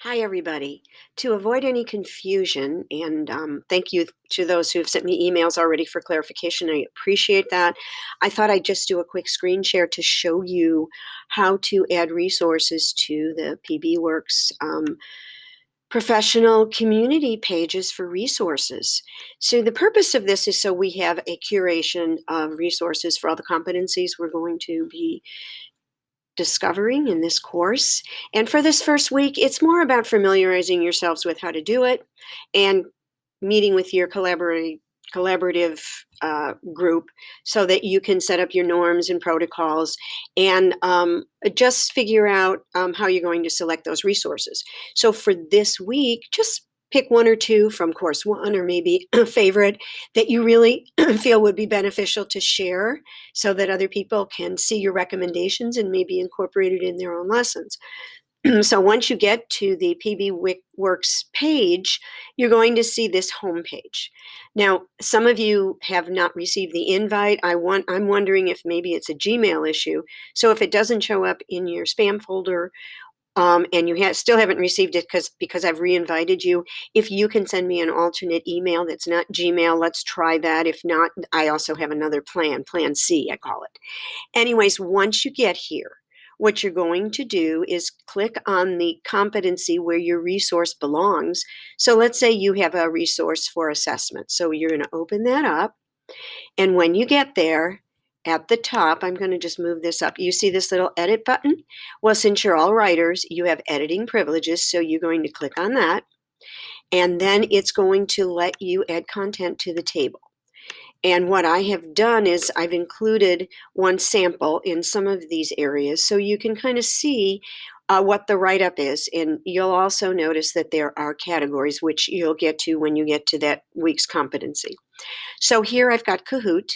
Hi, everybody. To avoid any confusion, and thank you to those who have sent me emails already for clarification, I appreciate that. I thought I'd just do a quick screen share to show you how to add resources to the PBWorks professional community pages for resources. So the purpose of this is so we have a curation of resources for all the competencies we're going to be discovering in this course. And for this first week, it's more about familiarizing yourselves with how to do it and meeting with your collaborative group so that you can set up your norms and protocols and just figure out how you're going to select those resources. So for this week, just pick one or two from course one, or maybe a favorite that you really feel would be beneficial to share so that other people can see your recommendations and maybe incorporate it in their own lessons. So once you get to the PBWorks page, you're going to see this home page. Now, some of you have not received the invite. I'm wondering if maybe it's a Gmail issue. So if it doesn't show up in your spam folder, and you still haven't received it because I've re-invited you, if you can send me an alternate email that's not Gmail, let's try that. If not, I also have another plan C, I call it. Anyways, once you get here, what you're going to do is click on the competency where your resource belongs. So let's say you have a resource for assessment. So you're going to open that up. And when you get there, at the top, I'm going to just move this up. You see this little edit button? Well, since you're all writers, you have editing privileges. So you're going to click on that. And then it's going to let you add content to the table. And what I have done is I've included one sample in some of these areas so you can kind of see what the write-up is. And you'll also notice that there are categories, which you'll get to when you get to that week's competency. So here I've got Kahoot,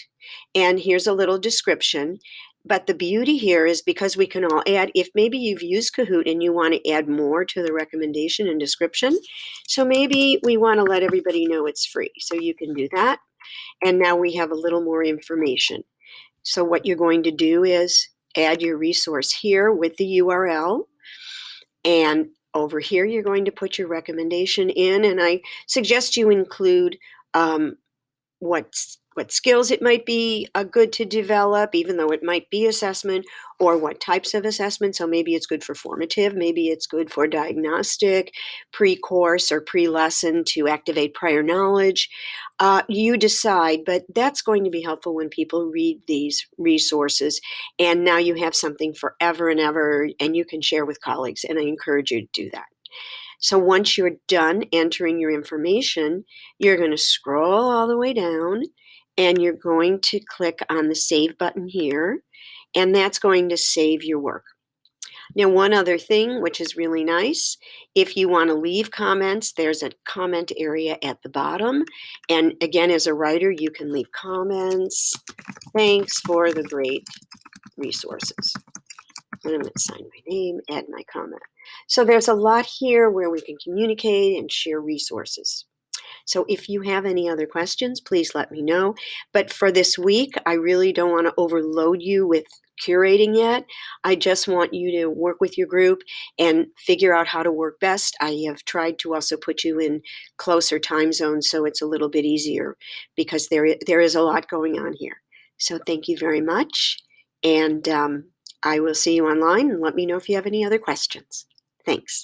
and here's a little description. But the beauty here is because we can all add, if maybe you've used Kahoot and you want to add more to the recommendation and description, so maybe we want to let everybody know it's free. So you can do that. And now we have a little more information. So what you're going to do is add your resource here with the URL. And over here, you're going to put your recommendation in. And I suggest you include what skills it might be good to develop, even though it might be assessment, or what types of assessment. So maybe it's good for formative, maybe it's good for diagnostic, pre-course or pre-lesson to activate prior knowledge. You decide, but that's going to be helpful when people read these resources. And now you have something forever and ever, and you can share with colleagues. And I encourage you to do that. So once you're done entering your information, you're going to scroll all the way down and you're going to click on the Save button here, and that's going to save your work. Now, one other thing, which is really nice, if you want to leave comments, there's a comment area at the bottom. And again, as a writer, you can leave comments. Thanks for the great resources. And I'm going to sign my name, add my comment. So there's a lot here where we can communicate and share resources. So if you have any other questions, please let me know. But for this week, I really don't want to overload you with curating yet. I just want you to work with your group and figure out how to work best. I have tried to also put you in closer time zones so it's a little bit easier because there is a lot going on here. So thank you very much. And I will see you online, and let me know if you have any other questions. Thanks.